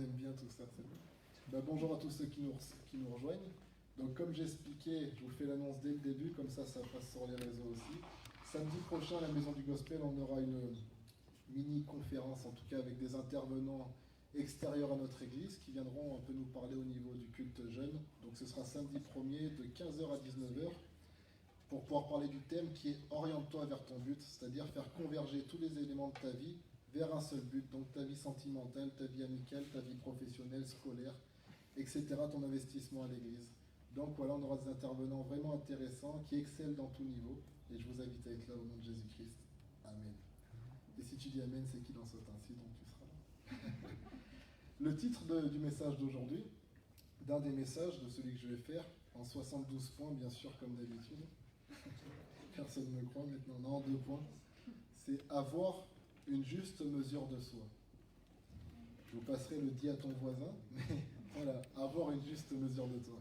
aime bien tout ça, c'est bon. Bonjour à tous ceux qui nous rejoignent. Donc comme j'expliquais, je vous fais l'annonce dès le début, comme ça passe sur les réseaux aussi. Samedi prochain, à la Maison du Gospel, on aura une mini-conférence, en tout cas avec des intervenants extérieurs à notre église, qui viendront un peu nous parler au niveau du culte jeune. Donc ce sera samedi 1er de 15 h à 19 h, pour pouvoir parler du thème qui est « Oriente-toi vers ton but », c'est-à-dire faire converger tous les éléments de ta vie vers un seul but, donc ta vie sentimentale, ta vie amicale, ta vie professionnelle, scolaire, etc., ton investissement à l'église. Donc voilà, on aura des intervenants vraiment intéressants qui excellent dans tout niveau, et je vous invite à être là au nom de Jésus-Christ. Amen. Et si tu dis Amen, c'est qu'il en saute ainsi, donc tu seras là. Le titre du message d'aujourd'hui, d'un des messages de celui que je vais faire, en 72 points, bien sûr, comme d'habitude. Personne ne me croit maintenant, non, en 2 points. C'est avoir une juste mesure de soi. Je vous passerai le dit à ton voisin, mais voilà, avoir une juste mesure de toi.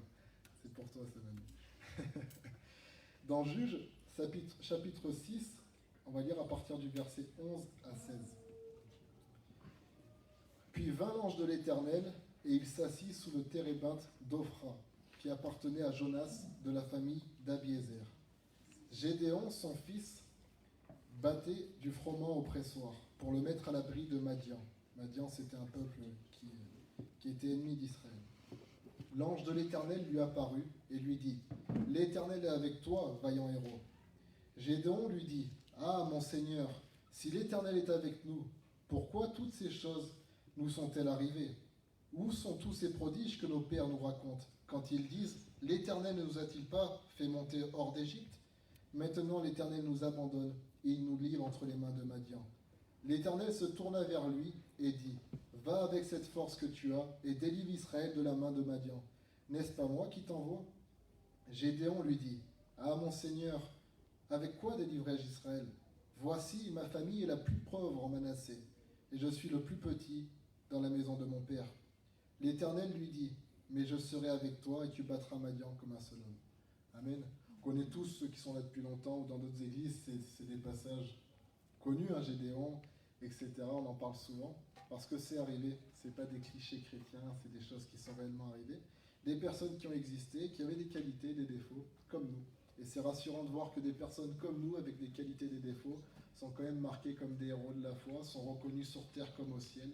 C'est pour toi, Samani. Dans Juge, chapitre 6, on va lire à partir du verset 11 à 16. Puis vint l'ange de l'Éternel, et il s'assit sous le térébinthe d'Ophra, qui appartenait à Jonas de la famille d'Abiézer. Gédéon, son fils, battait du froment au pressoir pour le mettre à l'abri de Madian. Madian, c'était un peuple qui était ennemi d'Israël. L'ange de l'Éternel lui apparut et lui dit : « L'Éternel est avec toi, vaillant héros. » Gédéon lui dit : « Ah, mon Seigneur, si l'Éternel est avec nous, pourquoi toutes ces choses nous sont-elles arrivées ? Où sont tous ces prodiges que nos pères nous racontent, quand ils disent : L'Éternel ne nous a-t-il pas fait monter hors d'Égypte ? Maintenant l'Éternel nous abandonne, et il nous livre entre les mains de Madian. L'Éternel se tourna vers lui et dit : Va avec cette force que tu as, et délivre Israël de la main de Madian. N'est-ce pas moi qui t'envoie ? Gédéon lui dit : Ah, mon Seigneur, avec quoi délivrai-je Israël ? Voici, ma famille est la plus pauvre en Manassé, et je suis le plus petit dans la maison de mon père. L'Éternel lui dit : Mais je serai avec toi, et tu battras Madian comme un seul homme. Amen. On connaît tous ceux qui sont là depuis longtemps, ou dans d'autres églises, c'est des passages connus, hein, Gédéon, etc. On en parle souvent, parce que c'est arrivé. Ce n'est pas des clichés chrétiens, c'est des choses qui sont réellement arrivées. Des personnes qui ont existé, qui avaient des qualités, des défauts, comme nous. Et c'est rassurant de voir que des personnes comme nous, avec des qualités et des défauts, sont quand même marquées comme des héros de la foi, sont reconnus sur terre comme au ciel.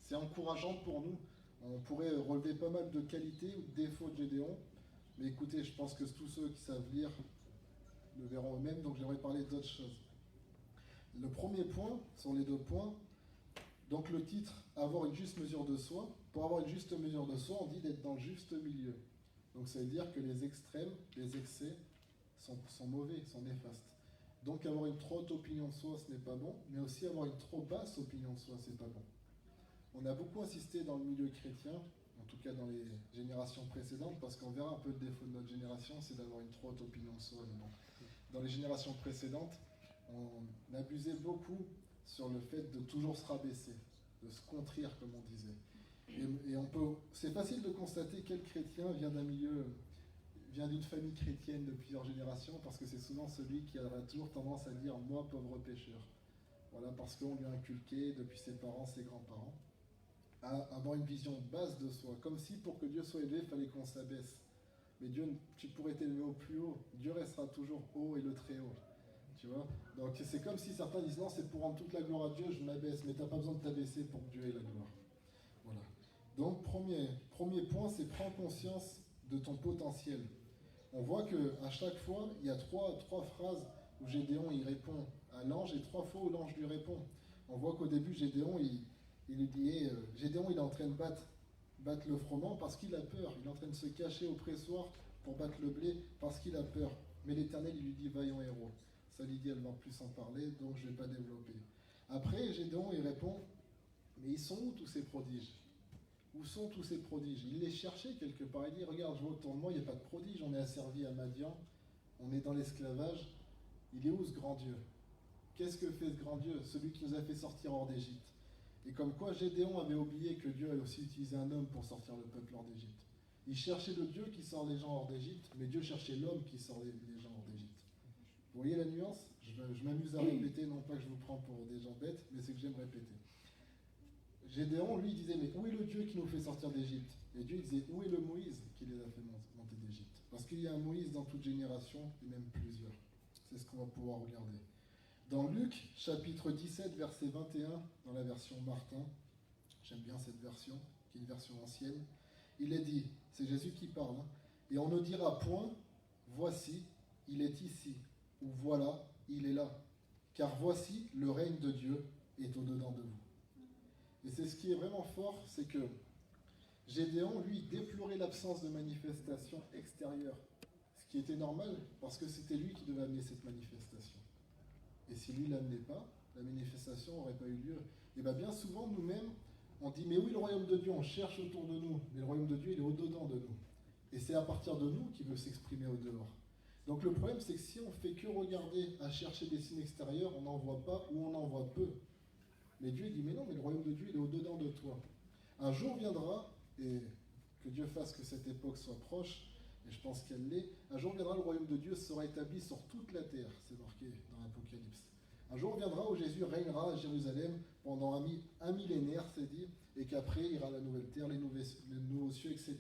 C'est encourageant pour nous. On pourrait relever pas mal de qualités ou de défauts de Gédéon, mais écoutez, je pense que tous ceux qui savent lire le verront eux-mêmes, donc j'aimerais parler d'autres choses. Le premier point, sur les 2 points, donc le titre, avoir une juste mesure de soi. Pour avoir une juste mesure de soi, on dit d'être dans le juste milieu. Donc ça veut dire que les extrêmes, les excès, sont mauvais, sont néfastes. Donc avoir une trop haute opinion de soi, ce n'est pas bon, mais aussi avoir une trop basse opinion de soi, c'est pas bon. On a beaucoup insisté dans le milieu chrétien, en tout cas dans les générations précédentes, parce qu'on verra un peu le défaut de notre génération, c'est d'avoir une trop haute opinion de soi. Bon. Dans les générations précédentes, on abusait beaucoup sur le fait de toujours se rabaisser, de se contrir, comme on disait. Et c'est facile de constater quel chrétien vient d'une famille chrétienne de plusieurs générations, parce que c'est souvent celui qui aura toujours tendance à dire « moi, pauvre pécheur ». Voilà, parce qu'on lui a inculqué depuis ses parents, ses grands-parents, à avoir une vision basse de soi, comme si pour que Dieu soit élevé, il fallait qu'on s'abaisse. Mais Dieu, tu pourrais t'élever au plus haut, Dieu restera toujours haut et le très haut. Tu vois ? Donc c'est comme si certains disent non, c'est pour rendre toute la gloire à Dieu, je m'abaisse, mais tu n'as pas besoin de t'abaisser pour que Dieu ait la gloire. Voilà. Donc premier point, c'est prendre conscience de ton potentiel. On voit qu'à chaque fois, il y a trois phrases où Gédéon il répond à l'ange et 3 fois où l'ange lui répond. On voit qu'au début, Gédéon, il lui dit Gédéon, il est en train de battre le froment parce qu'il a peur. Il est en train de se cacher au pressoir pour battre le blé parce qu'il a peur. Mais l'Éternel, il lui dit vaillant héros. Ça, Lydie, elle va plus en parler, donc je ne vais pas développer. Après, Gédéon, il répond mais ils sont où tous ces prodiges ? Où sont tous ces prodiges ? Il les cherchait quelque part. Il dit regarde, je vois autour de moi, il n'y a pas de prodiges. On est asservi à Madian, on est dans l'esclavage. Il est où ce grand Dieu ? Qu'est-ce que fait ce grand Dieu ? Celui qui nous a fait sortir hors d'Égypte. Et comme quoi Gédéon avait oublié que Dieu avait aussi utilisé un homme pour sortir le peuple hors d'Égypte. Il cherchait le Dieu qui sort les gens hors d'Égypte, mais Dieu cherchait l'homme qui sort les gens hors d'Égypte. Vous voyez la nuance ? Je m'amuse à répéter, non pas que je vous prends pour des gens bêtes, mais c'est que j'aime répéter. Gédéon, lui, disait, mais où est le Dieu qui nous fait sortir d'Égypte? Et Dieu disait, où est le Moïse qui les a fait monter d'Égypte? Parce qu'il y a un Moïse dans toute génération, et même plusieurs. C'est ce qu'on va pouvoir regarder. Dans Luc, chapitre 17, verset 21, dans la version Martin, j'aime bien cette version, qui est une version ancienne, il est dit, c'est Jésus qui parle, hein, et on ne dira point, voici, il est ici, ou voilà, il est là. Car voici, le règne de Dieu est au-dedans de vous. Et c'est ce qui est vraiment fort, c'est que Gédéon, lui, déplorait l'absence de manifestation extérieure. Ce qui était normal, parce que c'était lui qui devait amener cette manifestation. Et si lui ne l'amenait pas, la manifestation n'aurait pas eu lieu. Et bien souvent, nous-mêmes, on dit, mais oui, le royaume de Dieu, on cherche autour de nous, mais le royaume de Dieu, il est au-dedans de nous. Et c'est à partir de nous qu'il veut s'exprimer au-dehors. Donc le problème, c'est que si on ne fait que regarder à chercher des signes extérieurs, on n'en voit pas ou on en voit peu. Mais Dieu dit, mais non, mais le royaume de Dieu, il est au-dedans de toi. Un jour viendra, et que Dieu fasse que cette époque soit proche, et je pense qu'elle l'est, un jour viendra, le royaume de Dieu sera établi sur toute la terre, c'est marqué dans l'Apocalypse. Un jour viendra où Jésus régnera à Jérusalem pendant un millénaire, c'est dit, et qu'après il y aura la nouvelle terre, les nouveaux cieux, etc.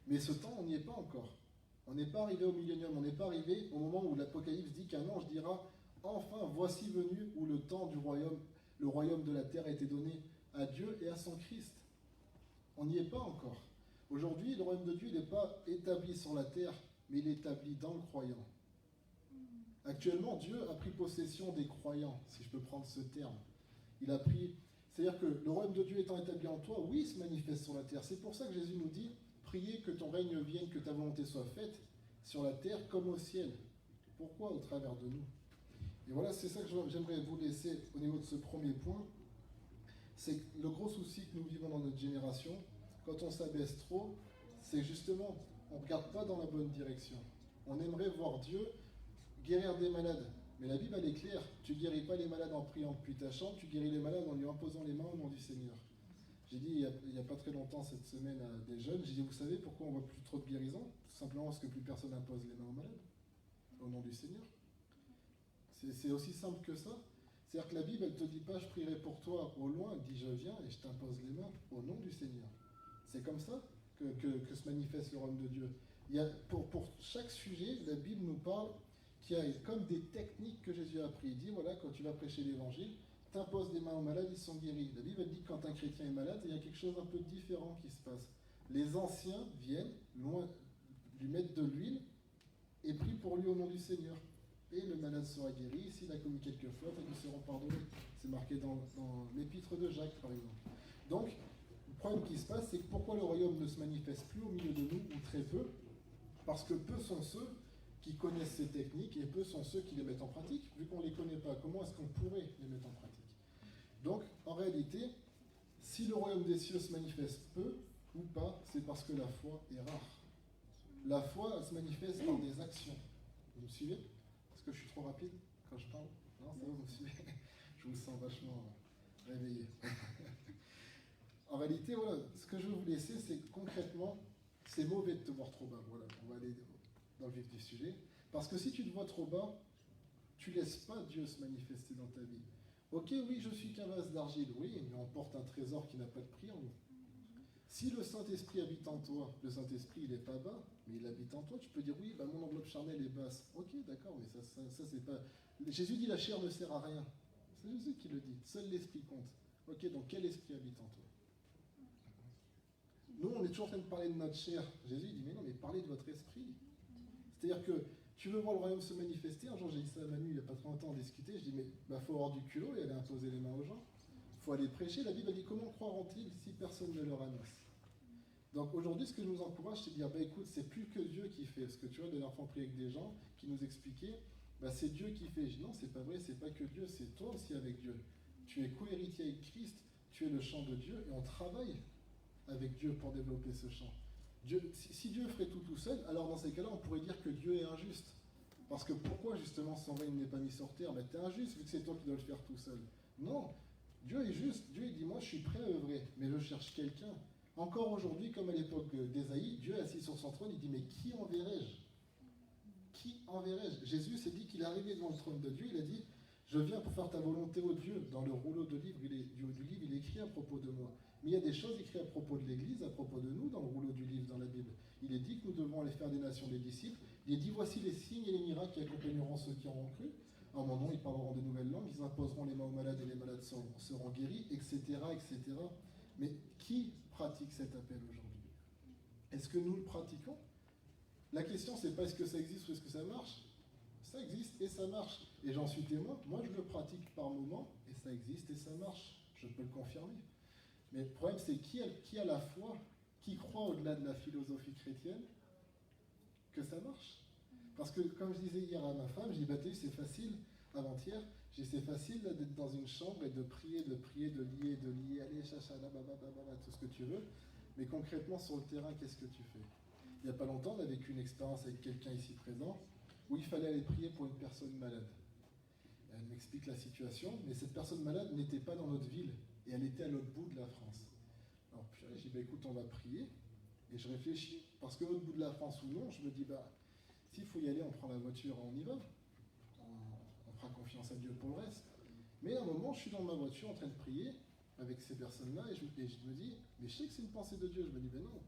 Mais ce temps, on n'y est pas encore. On n'est pas arrivé au millénium, on n'est pas arrivé au moment où l'Apocalypse dit qu'un ange dira « Enfin, voici venu où le temps du royaume, le royaume de la terre a été donné à Dieu et à son Christ. » On n'y est pas encore. Aujourd'hui, le royaume de Dieu n'est pas établi sur la terre, mais il est établi dans le croyant. Actuellement, Dieu a pris possession des croyants, si je peux prendre ce terme. C'est-à-dire que le royaume de Dieu étant établi en toi, oui, il se manifeste sur la terre. C'est pour ça que Jésus nous dit « Priez que ton règne vienne, que ta volonté soit faite sur la terre comme au ciel. » Pourquoi au travers de nous? Et voilà, c'est ça que j'aimerais vous laisser au niveau de ce premier point. C'est que le gros souci que nous vivons dans notre génération, quand on s'abaisse trop, c'est justement, on ne regarde pas dans la bonne direction. On aimerait voir Dieu guérir des malades. Mais la Bible, elle est claire. Tu ne guéris pas les malades en priant depuis ta chambre, tu guéris les malades en lui imposant les mains au nom du Seigneur. J'ai dit il n'y a pas très longtemps cette semaine à des jeunes, j'ai dit, vous savez pourquoi on ne voit plus trop de guérison? Tout simplement parce que plus personne n'impose les mains aux malades, au nom du Seigneur. C'est aussi simple que ça. C'est-à-dire que la Bible, elle ne te dit pas, je prierai pour toi au loin, elle dit, je viens et je t'impose les mains au nom du Seigneur. C'est comme ça que se manifeste le royaume de Dieu. Il y a, pour chaque sujet, la Bible nous parle qu'il y a comme des techniques que Jésus a appris. Il dit, voilà, quand tu vas prêcher l'évangile, t'imposes des mains aux malades, ils sont guéris. La Bible dit que quand un chrétien est malade, il y a quelque chose un peu différent qui se passe. Les anciens viennent, loin, lui mettre de l'huile et prient pour lui au nom du Seigneur. Et le malade sera guéri. S'il a commis quelques fautes, ils lui seront pardonnés. C'est marqué dans l'épître de Jacques, par exemple. Donc, le problème qui se passe, c'est que pourquoi le royaume ne se manifeste plus au milieu de nous, ou très peu? Parce que peu sont ceux qui connaissent ces techniques et peu sont ceux qui les mettent en pratique. Vu qu'on ne les connaît pas, comment est-ce qu'on pourrait les mettre en pratique? Donc, en réalité, si le royaume des cieux se manifeste peu ou pas, c'est parce que la foi est rare. La foi, elle se manifeste par des actions. Vous me suivez? Est-ce que je suis trop rapide quand je parle? Non, ça va, vous me suivez? Je vous sens vachement réveillé. En réalité, voilà, ce que je veux vous laisser, c'est que concrètement, c'est mauvais de te voir trop bas. Voilà, on va aller dans le vif du sujet. Parce que si tu te vois trop bas, tu ne laisses pas Dieu se manifester dans ta vie. Ok, oui, je suis qu'un vase d'argile, oui, mais on porte un trésor qui n'a pas de prix en nous. Si le Saint-Esprit habite en toi, le Saint-Esprit, il n'est pas bas, mais il habite en toi, tu peux dire, oui, mon enveloppe charnelle est basse. Ok, d'accord, mais ça c'est pas... Jésus dit, la chair ne sert à rien. C'est Jésus qui le dit, seul l'Esprit compte. Ok, donc quel esprit habite en toi? Nous, on est toujours en train de parler de notre chair. Jésus dit, mais non, mais parlez de votre esprit. C'est-à-dire que tu veux voir le royaume se manifester. Un jour, j'ai dit ça à Manu, il n'y a pas très longtemps, on discutait. Je dis, mais faut avoir du culot et aller imposer les mains aux gens. Il faut aller prêcher. La Bible, elle dit, comment croiront-ils si personne ne leur annonce? Donc aujourd'hui, ce que je nous encourage, c'est de dire, écoute, c'est plus que Dieu qui fait. Parce que tu vois, de l'enfant prier avec des gens qui nous expliquaient, c'est Dieu qui fait. Je dis, non, c'est pas vrai, c'est pas que Dieu, c'est toi aussi avec Dieu. Tu es co-héritier avec Christ, tu es le champ de Dieu et on travaille avec Dieu pour développer ce champ. Si Dieu ferait tout seul, alors dans ces cas-là, on pourrait dire que Dieu est injuste. Parce que pourquoi justement son règne n'est pas mis sur terre? T'es injuste vu que c'est toi qui dois le faire tout seul. Non, Dieu est juste. Dieu il dit, moi je suis prêt à œuvrer, mais je cherche quelqu'un. Encore aujourd'hui, comme à l'époque d'Ésaïe, Dieu est assis sur son trône, il dit, mais qui enverrai-je? Qui enverrai-je? Jésus s'est dit qu'il est arrivé devant le trône de Dieu, il a dit, Je viens pour faire ta volonté, ô Dieu. Dans le rouleau de livre, du livre, il est écrit à propos de moi. Mais il y a des choses écrites à propos de l'Église, à propos de nous, dans le rouleau du livre, dans la Bible. Il est dit que nous devons aller faire des nations des disciples. Il est dit, voici les signes et les miracles qui accompagneront ceux qui auront cru. En mon nom, ils parleront de nouvelles langues, ils imposeront les mains aux malades et les malades seront guéris, etc., etc. Mais qui pratique cet appel aujourd'hui? Est-ce que nous le pratiquons? La question, c'est pas est-ce que ça existe ou est-ce que ça marche? Ça existe et ça marche. Et j'en suis témoin. Moi, je le pratique par moment et ça existe et ça marche. Je peux le confirmer. Mais le problème, c'est qui a la foi, qui croit au-delà de la philosophie chrétienne, que ça marche. Parce que, comme je disais hier à ma femme, je dis, bah, c'est facile, avant-hier, j'ai dit, c'est facile là, d'être dans une chambre et de prier, de lier, allez, chacha, là, tout ce que tu veux. Mais concrètement, sur le terrain, qu'est-ce que tu fais? Il n'y a pas longtemps, on a vécu une expérience avec quelqu'un ici présent, où il fallait aller prier pour une personne malade. Elle m'explique la situation, mais cette personne malade n'était pas dans notre ville, et elle était à l'autre bout de la France. Alors, puis j'ai dit, bah, écoute, on va prier, et je réfléchis, parce que l'autre bout de la France ou non, je me dis, bah, s'il faut y aller, on prend la voiture, on y va. On fera confiance à Dieu pour le reste. Mais à un moment, je suis dans ma voiture en train de prier avec ces personnes-là, et je me dis, mais je sais que c'est une pensée de Dieu. Je me dis, ben non,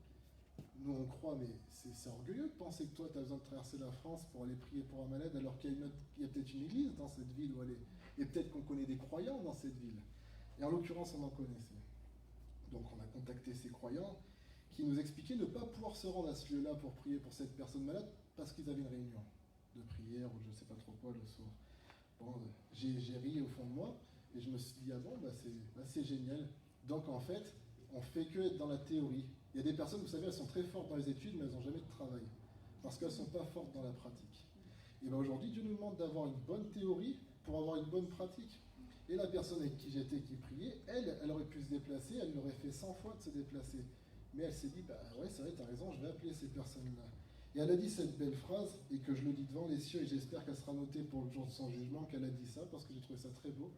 nous on croit, mais c'est orgueilleux de penser que toi, tu as besoin de traverser la France pour aller prier pour un malade, alors qu'il y a peut-être une église dans cette ville où aller. Et peut-être qu'on connaît des croyants dans cette ville. Et en l'occurrence, on en connaissait. Donc on a contacté ces croyants qui nous expliquaient ne pas pouvoir se rendre à ce lieu-là pour prier pour cette personne malade parce qu'ils avaient une réunion de prière ou je ne sais pas trop quoi le soir. Bon, j'ai ri au fond de moi et je me suis dit, ah bon, c'est génial. Donc en fait, on fait que être dans la théorie. Il y a des personnes, vous savez, elles sont très fortes dans les études, mais elles n'ont jamais de travail parce qu'elles ne sont pas fortes dans la pratique. Et bien aujourd'hui, Dieu nous demande d'avoir une bonne théorie pour avoir une bonne pratique. Et la personne avec qui j'étais, qui priait, elle aurait pu se déplacer, elle l'aurait fait 100 fois de se déplacer. Mais elle s'est dit, bah ouais, c'est vrai, t'as raison, je vais appeler ces personnes-là. Et elle a dit cette belle phrase, et que je le dis devant les cieux, et j'espère qu'elle sera notée pour le jour de son jugement, qu'elle a dit ça, parce que j'ai trouvé ça très beau.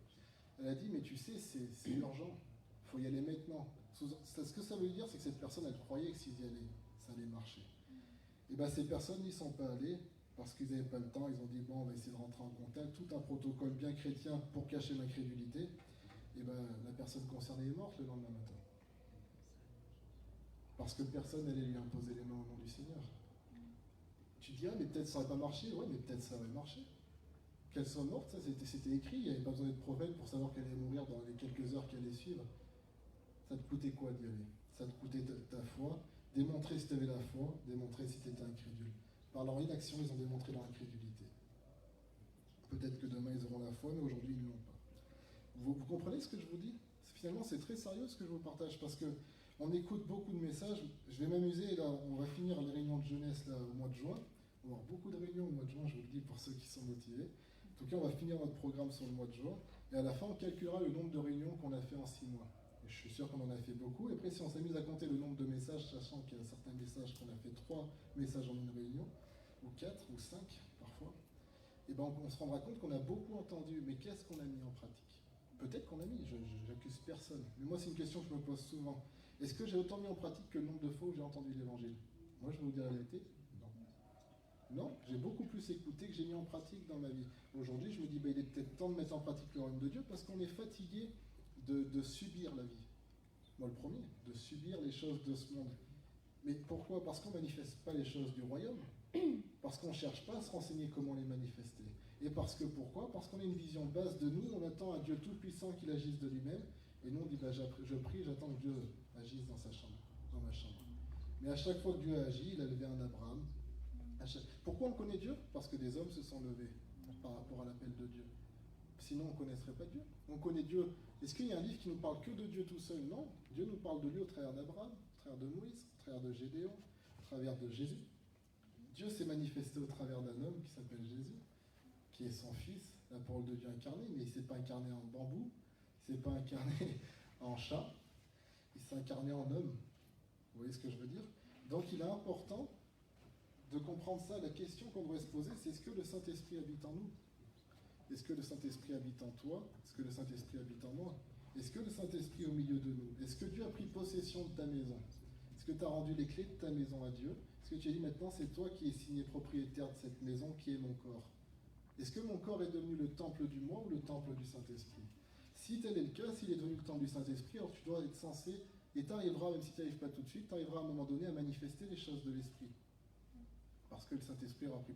Elle a dit, mais tu sais, c'est urgent, il faut y aller maintenant. Ce que ça veut dire, c'est que cette personne, elle croyait que s'ils y allaient, ça allait marcher. Et bien ces personnes n'y sont pas allées, parce qu'ils n'avaient pas le temps, ils ont dit, bon, on va essayer de rentrer en contact, tout un protocole bien chrétien pour cacher l'incrédulité. Et bien la personne concernée est morte le lendemain matin. Parce que personne n'allait lui imposer les mains au nom du Seigneur. Tu dis, ah, mais peut-être ça n'aurait pas marché. Oui, mais peut-être ça aurait marché. Qu'elle soit morte, ça c'était écrit. Il n'y avait pas besoin d'être prophète pour savoir qu'elle allait mourir dans les quelques heures qui allaient suivre. Ça te coûtait quoi d'y aller? Ça te coûtait ta foi. Démontrer si tu avais la foi, démontrer si tu étais incrédule. Par leur inaction, ils ont démontré leur incrédulité. Peut-être que demain ils auront la foi, mais aujourd'hui ils ne l'ont pas. Vous comprenez ce que je vous dis? Finalement, c'est très sérieux ce que je vous partage, parce que on écoute beaucoup de messages. Je vais m'amuser, là, on va finir les réunions de jeunesse là, au mois de juin. On va avoir beaucoup de réunions au mois de juin, je vous le dis pour ceux qui sont motivés. En tout cas, on va finir notre programme sur le mois de juin. Et à la fin, on calculera le nombre de réunions qu'on a fait en 6 mois. Et je suis sûr qu'on en a fait beaucoup. Et après, si on s'amuse à compter le nombre de messages, sachant qu'il y a certains messages qu'on a fait 3 messages en une réunion, ou 4, ou 5 parfois, et ben on se rendra compte qu'on a beaucoup entendu. Mais qu'est-ce qu'on a mis en pratique? Peut-être qu'on a mis, j'accuse personne. Mais moi, c'est une question que je me pose souvent. Est-ce que j'ai autant mis en pratique que le nombre de fois où j'ai entendu l'évangile? Moi, je vais vous dire la vérité, non. Non, j'ai beaucoup plus écouté que j'ai mis en pratique dans ma vie. Aujourd'hui, je me dis, il est peut-être temps de mettre en pratique le royaume de Dieu parce qu'on est fatigué de subir la vie. Moi, le premier, de subir les choses de ce monde. Mais pourquoi? Parce qu'on ne manifeste pas les choses du royaume. Parce qu'on ne cherche pas à se renseigner comment les manifester. Et parce que pourquoi? Parce qu'on a une vision basse de nous, on attend un Dieu tout-puissant qu'il agisse de lui-même, et nous on dit, je prie, j'attends que Dieu agisse dans sa chambre, dans ma chambre. Mais à chaque fois que Dieu a agi, il a levé un Abraham. Pourquoi on connaît Dieu? Parce que des hommes se sont levés par rapport à l'appel de Dieu. Sinon on ne connaîtrait pas Dieu. On connaît Dieu. Est-ce qu'il y a un livre qui nous parle que de Dieu tout seul? Non. Dieu nous parle de lui au travers d'Abraham, au travers de Moïse, au travers de Gédéon, au travers de Jésus. Dieu s'est manifesté au travers d'un homme qui s'appelle Jésus, qui est son fils, la parole de Dieu incarnée, mais il ne s'est pas incarné en bambou, il ne s'est pas incarné en chat, il s'est incarné en homme. Vous voyez ce que je veux dire? Donc il est important de comprendre ça. La question qu'on devrait se poser, c'est est-ce que le Saint-Esprit habite en nous? Est-ce que le Saint-Esprit habite en toi? Est-ce que le Saint-Esprit habite en moi? Est-ce que le Saint-Esprit est au milieu de nous? Est-ce que Dieu a pris possession de ta maison? Est-ce que tu as rendu les clés de ta maison à Dieu? Est-ce que tu as dit maintenant c'est toi qui es signé propriétaire de cette maison qui est mon corps? Est-ce que mon corps est devenu le temple du moi ou le temple du Saint-Esprit? Si tel est le cas, s'il est devenu le temple du Saint-Esprit, alors tu dois être censé, et tu arriveras, même si tu n'y arrives pas tout de suite, tu arriveras à un moment donné à manifester les choses de l'Esprit. Parce que le Saint-Esprit aura pris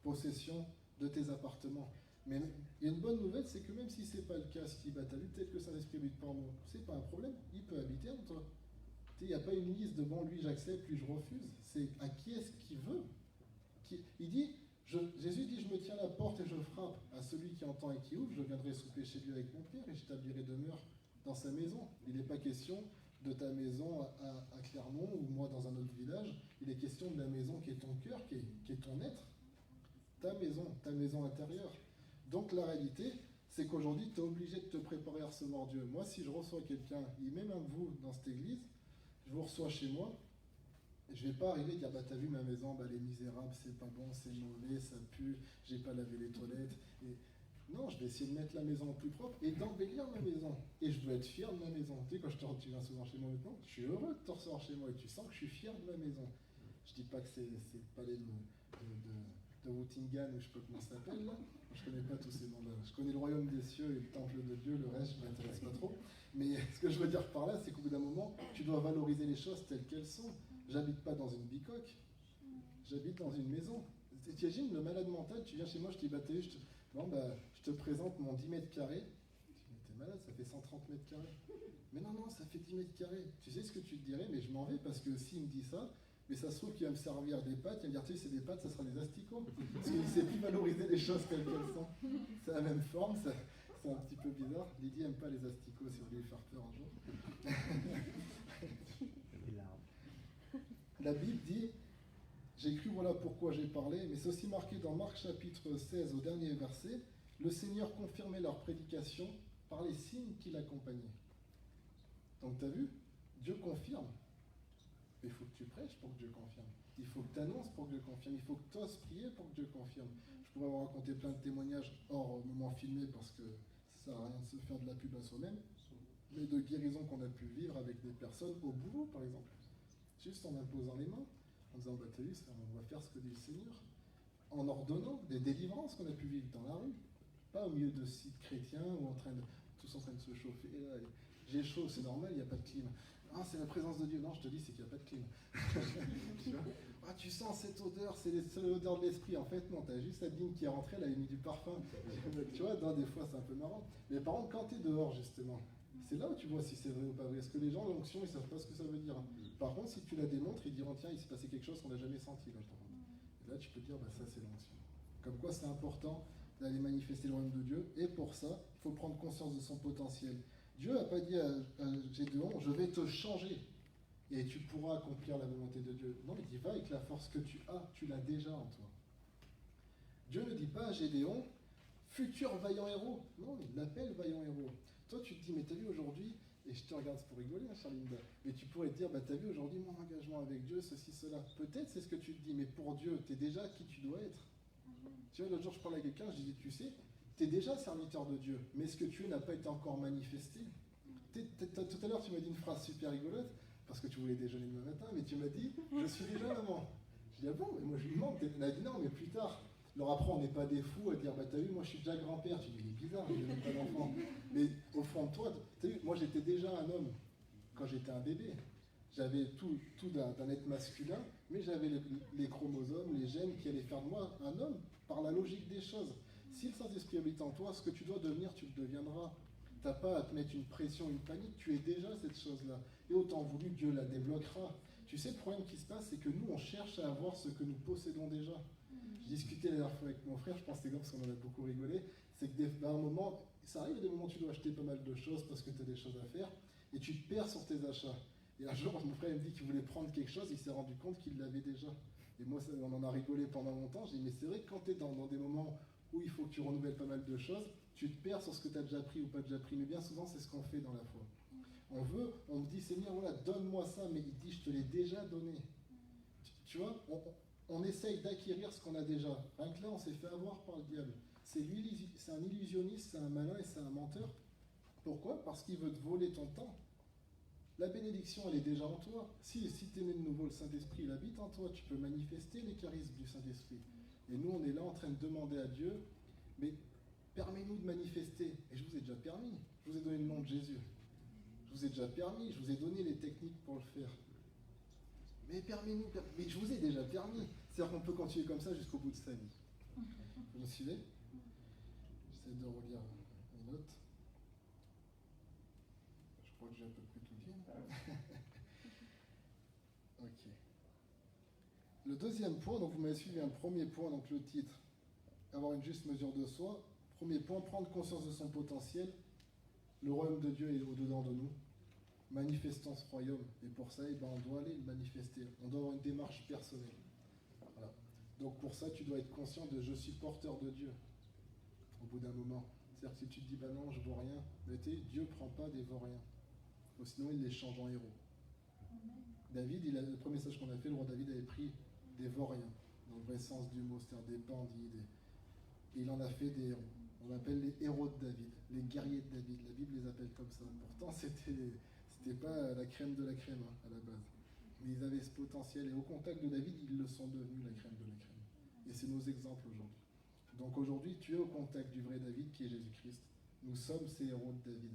possession de tes appartements. Mais il y a une bonne nouvelle, c'est que même si ce n'est pas le cas, si tu as vu, peut-être que le Saint-Esprit habite pas en moi, c'est pas un problème, il peut habiter en toi. Il n'y a pas une liste de bon, lui j'accepte, lui je refuse. C'est à qui est-ce qu'il veut. Il dit, Jésus dit, je me tiens à la porte et je frappe. À celui qui entend et qui ouvre, je viendrai souper chez lui avec mon Père et j'établirai demeure dans sa maison. Il n'est pas question de ta maison à Clermont ou moi dans un autre village. Il est question de la maison qui est ton cœur, qui est ton être. Ta maison intérieure. Donc la réalité, c'est qu'aujourd'hui, tu es obligé de te préparer à recevoir Dieu. Moi, si je reçois quelqu'un, même un de vous dans cette église, je vous reçois chez moi, je ne vais pas arriver et dire, bah t'as vu ma maison, bah elle est misérable, c'est pas bon, c'est mauvais, ça pue, j'ai pas lavé les toilettes. Et... Non, je vais essayer de mettre la maison au plus propre et d'embellir ma maison. Et je dois être fier de ma maison. Tu sais, quand tu viens souvent chez moi maintenant, je suis heureux de te recevoir chez moi et tu sens que je suis fier de ma maison. Je dis pas que c'est le palais de Wuttingan, ou je sais pas comment ça s'appelle là. Je connais pas tous ces noms-là. Je connais le royaume des cieux et le temple de Dieu, le reste, je m'intéresse pas trop. Mais ce que je veux dire par là, c'est qu'au bout d'un moment, tu dois valoriser les choses telles qu'elles sont. J'habite pas dans une bicoque, j'habite dans une maison. T'imagines, le malade mental, tu viens chez moi, je te dis, bah t'es je te présente mon 10 mètres carrés. Tu dis, t'es malade, ça fait 130 mètres carrés. Mais non, ça fait 10 mètres carrés. Tu sais ce que tu te dirais, mais je m'en vais parce que s'il me dit ça, mais ça se trouve qu'il va me servir des pâtes, il va me dire, tu sais, c'est des pâtes, ça sera des asticots. Parce qu'il ne sait plus valoriser les choses telles qu'elles sont. C'est la même forme, c'est un petit peu bizarre. Lydie n'aime pas les asticots, si vous voulez lui faire peur un jour. La Bible dit, j'ai cru, voilà pourquoi j'ai parlé, mais c'est aussi marqué dans Marc chapitre 16 au dernier verset, le Seigneur confirmait leur prédication par les signes qui l'accompagnaient. Donc tu as vu, Dieu confirme. Mais il faut que tu prêches pour que Dieu confirme. Il faut que tu annonces pour que Dieu confirme. Il faut que tu oses prier pour que Dieu confirme. Je pourrais vous raconter plein de témoignages hors moment filmé parce que ça sert à rien de se faire de la pub à soi-même, mais de guérison qu'on a pu vivre avec des personnes au boulot par exemple. Juste en imposant les mains, en disant, bah t'as vu, on va faire ce que dit le Seigneur. En ordonnant des délivrances qu'on a pu vivre dans la rue. Pas au milieu de sites chrétiens ou tous en train de se chauffer. Là, j'ai chaud, c'est normal, il n'y a pas de clim. Ah, c'est la présence de Dieu. Non, je te dis, c'est qu'il n'y a pas de clim. Tu vois, ah, tu sens cette odeur, c'est l'odeur de l'esprit. En fait, non, tu as juste cette ligne qui est rentrée, elle avait mis du parfum. Tu vois, des fois, c'est un peu marrant. Mais par contre, quand tu es dehors, justement, c'est là où tu vois si c'est vrai ou pas vrai. Est-ce que les gens, l'onction, ils ne savent pas ce que ça veut dire. Par contre, si tu la démontres, ils diront, tiens, il s'est passé quelque chose qu'on n'a jamais senti. Là, et là, tu peux dire, bah, ça, c'est l'onction. Comme quoi, c'est important d'aller manifester le royaume de Dieu. Et pour ça, il faut prendre conscience de son potentiel. Dieu n'a pas dit à Gédéon, je vais te changer et tu pourras accomplir la volonté de Dieu. Non, il dit, va avec la force que tu as, tu l'as déjà en toi. Dieu ne dit pas à Gédéon, futur vaillant héros. Non, il l'appelle vaillant héros. Toi, tu te dis, mais t'as vu aujourd'hui, et je te regarde pour rigoler, hein, Charlinda, mais tu pourrais te dire, bah t'as vu aujourd'hui mon engagement avec Dieu, ceci, cela. Peut-être c'est ce que tu te dis, mais pour Dieu, t'es déjà qui tu dois être. Tu vois, l'autre jour, je parlais à quelqu'un, je disais, tu sais, tu es déjà serviteur de Dieu, mais ce que tu es n'a pas été encore manifesté. Tout à l'heure, tu m'as dit une phrase super rigolote, parce que tu voulais déjeuner demain matin, mais tu m'as dit, je suis déjà maman. Je dis, ah bon, mais moi je lui demande, elle a dit non, mais plus tard. Alors après, on n'est pas des fous à dire, bah t'as vu, moi je suis déjà grand-père. Tu dis, il est bizarre, il n'a même pas d'enfant. Mais au fond de toi, t'as vu, moi j'étais déjà un homme quand j'étais un bébé. J'avais tout d'un être masculin, mais j'avais les chromosomes, les gènes qui allaient faire de moi un homme, par la logique des choses. Si le Saint-Esprit habite en toi, ce que tu dois devenir, tu le deviendras. Tu n'as pas à te mettre une pression, une panique, tu es déjà cette chose-là. Et autant voulu, Dieu la débloquera. Tu sais, le problème qui se passe, c'est que nous, on cherche à avoir ce que nous possédons déjà. Je discutais la dernière fois avec mon frère, je pense que c'est comme parce qu'on en a beaucoup rigolé, c'est que à un moment, ça arrive des moments où tu dois acheter pas mal de choses parce que tu as des choses à faire, et tu te perds sur tes achats. Et un jour, mon frère me dit qu'il voulait prendre quelque chose, il s'est rendu compte qu'il l'avait déjà. Et moi, on en a rigolé pendant longtemps. J'ai dit, mais c'est vrai que quand tu es dans des moments où il faut que tu renouvelles pas mal de choses, tu te perds sur ce que tu as déjà pris ou pas déjà pris. Mais bien souvent, c'est ce qu'on fait dans la foi. On me dit, Seigneur, voilà, donne-moi ça, mais il dit, je te l'ai déjà donné. Tu vois, on essaye d'acquérir ce qu'on a déjà. Rien que là, on s'est fait avoir par le diable. C'est un illusionniste, c'est un malin et c'est un menteur. Pourquoi? Parce qu'il veut te voler ton temps. La bénédiction, elle est déjà en toi. Si tu es né de nouveau, le Saint-Esprit, il habite en toi. Tu peux manifester les charismes du Saint-Esprit. Et nous, on est là en train de demander à Dieu Mais permets-nous de manifester. Et je vous ai déjà permis. Je vous ai donné le nom de Jésus. Je vous ai déjà permis. Je vous ai donné les techniques pour le faire. Mais permets-nous. Mais je vous ai déjà permis. C'est-à-dire qu'on peut continuer comme ça jusqu'au bout de sa vie. Vous me suivez? J'essaie de relire mes notes. Je crois que j'ai à peu près tout dit. Ok. Le deuxième point, donc vous m'avez suivi un premier point, donc le titre, avoir une juste mesure de soi. Premier point, prendre conscience de son potentiel. Le royaume de Dieu est au-dedans de nous. Manifestons ce royaume. Et pour ça, on doit aller le manifester. On doit avoir une démarche personnelle. Voilà. Donc pour ça, tu dois être conscient de je suis porteur de Dieu. Au bout d'un moment. C'est-à-dire que si tu te dis, bah non, je vois rien, mais Dieu ne prend pas des vauriens. Sinon, il les change en héros. David, le premier message qu'on a fait, le roi David avait pris des vauriens, dans le vrai sens du mot, c'est-à-dire des bandits. Et il en a fait des héros. On appelle les héros de David, les guerriers de David. La Bible les appelle comme ça. Pourtant, c'était pas la crème de la crème à la base. Mais ils avaient ce potentiel. Et au contact de David, ils le sont devenus la crème de la crème. Et c'est nos exemples aujourd'hui. Donc aujourd'hui, tu es au contact du vrai David qui est Jésus-Christ. Nous sommes ces héros de David.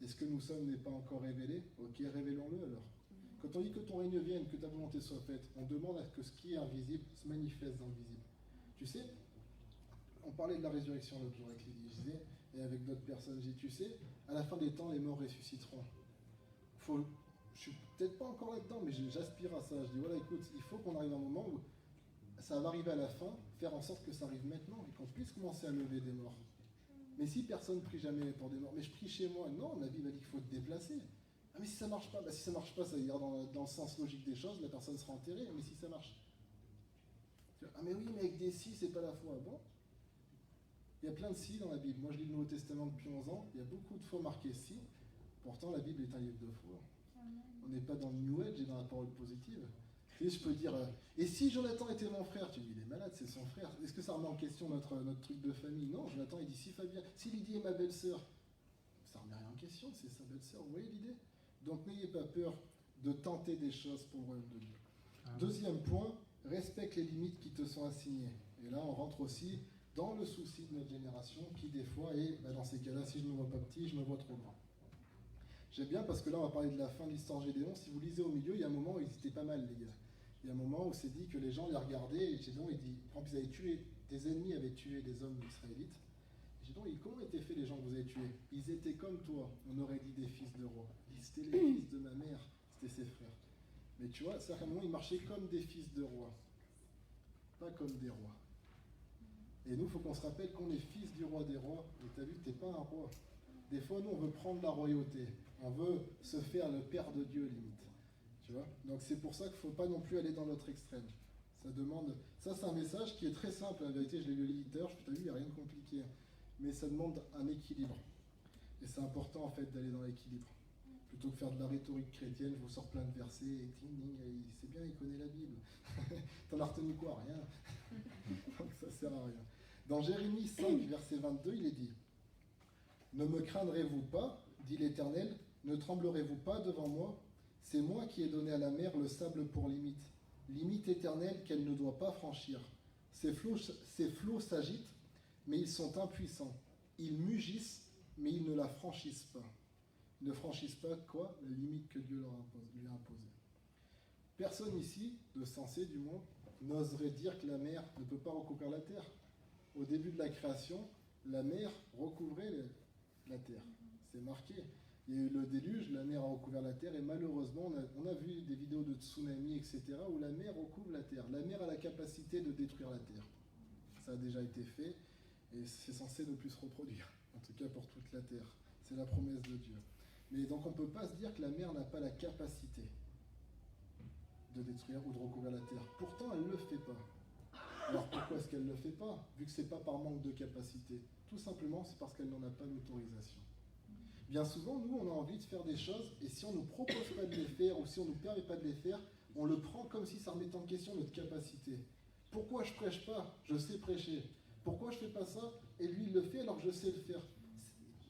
Et ce que nous sommes n'est pas encore révélé. Ok, révélons-le alors. Quand on dit que ton règne vienne, que ta volonté soit faite, on demande à ce que ce qui est invisible se manifeste dans le visible. Tu sais, on parlait de la résurrection l'autre jour avec Lydie, je disais, et avec d'autres personnes, j'ai dit, tu sais, à la fin des temps, les morts ressusciteront. Je suis peut-être pas encore là-dedans, mais j'aspire à ça. Je dis, voilà, écoute, il faut qu'on arrive à un moment où ça va arriver à la fin, faire en sorte que ça arrive maintenant et qu'on puisse commencer à lever des morts. Mais si personne ne prie jamais pour des morts, mais je prie chez moi, non, la Bible a dit qu'il faut te déplacer. Ah mais si ça marche pas, si ça marche pas, ça veut dire dans le sens logique des choses, la personne sera enterrée, mais si ça marche. Ah mais oui, mais avec des si, c'est pas la foi. Bon. Il y a plein de si dans la Bible. Moi je lis le Nouveau Testament depuis 11 ans, il y a beaucoup de fois marqué si. Pourtant la Bible est un livre de foi. On n'est pas dans le New Age et dans la parole positive. Et je peux dire, et si Jonathan était mon frère, tu dis, il est malade, c'est son frère. Est-ce que ça remet en question notre truc de famille? Non, Jonathan il dit si Fabien, si Lydie est ma belle-sœur, ça remet rien en question, c'est sa belle-sœur, vous voyez l'idée? Donc n'ayez pas peur de tenter des choses pour le royaume de Dieu. Deuxième point, respecte les limites qui te sont assignées. Et là on rentre aussi dans le souci de notre génération qui des fois est, dans ces cas-là, si je ne me vois pas petit, je me vois trop grand. J'aime bien parce que là on va parler de la fin de l'histoire Gédéon. Si vous lisez au milieu, il y a un moment où ils étaient pas mal les gars. Il y a un moment où c'est dit que les gens les regardaient et Gédéon il dit, quand ils avaient tué, tes ennemis avaient tué des hommes israélites. Gédéon il dit, comment étaient faits les gens que vous avez tués? Ils étaient comme toi, on aurait dit des fils de rois. C'était les fils de ma mère, c'était ses frères. Mais tu vois, certainement ils marchaient comme des fils de rois, pas comme des rois. Et nous, il faut qu'on se rappelle qu'on est fils du roi des rois. Et tu as vu que tu n'es pas un roi. Des fois, nous, on veut prendre la royauté. On veut se faire le père de Dieu, limite. Tu vois? Donc c'est pour ça qu'il ne faut pas non plus aller dans l'autre extrême. Ça demande... Ça, c'est un message qui est très simple. La vérité, je l'ai lu à l'éditeur. Tu as vu, il n'y a rien de compliqué. Mais ça demande un équilibre. Et c'est important, en fait, d'aller dans l'équilibre. Plutôt que faire de la rhétorique chrétienne, je vous sors plein de versets, et c'est bien, il connaît la Bible. T'en as retenu quoi? Rien. Donc ça sert à rien. Dans Jérémie 5, verset 22, il est dit « Ne me craindrez-vous pas, dit l'Éternel, ne tremblerez-vous pas devant moi? C'est moi qui ai donné à la mer le sable pour limite, limite éternelle qu'elle ne doit pas franchir. Ces flots s'agitent, mais ils sont impuissants. Ils mugissent, mais ils ne la franchissent pas. » Ne franchissent pas quoi? La limite que Dieu lui a imposée. Personne ici, de sensé du moins, n'oserait dire que la mer ne peut pas recouvrir la terre. Au début de la création, la mer recouvrait la terre. C'est marqué. Il y a eu le déluge, la mer a recouvert la terre et malheureusement, on a vu des vidéos de tsunamis, etc., où la mer recouvre la terre. La mer a la capacité de détruire la terre. Ça a déjà été fait et c'est censé ne plus se reproduire, en tout cas pour toute la terre. C'est la promesse de Dieu. Mais donc on ne peut pas se dire que la mer n'a pas la capacité de détruire ou de recouvrir la terre. Pourtant, elle ne le fait pas. Alors pourquoi est-ce qu'elle ne le fait pas? Vu que ce n'est pas par manque de capacité. Tout simplement, c'est parce qu'elle n'en a pas l'autorisation. Bien souvent, nous, on a envie de faire des choses, et si on ne nous propose pas de les faire, ou si on ne nous permet pas de les faire, on le prend comme si ça remettait en question notre capacité. Pourquoi je prêche pas? Je sais prêcher. Pourquoi je fais pas ça? Et lui, il le fait alors que je sais le faire.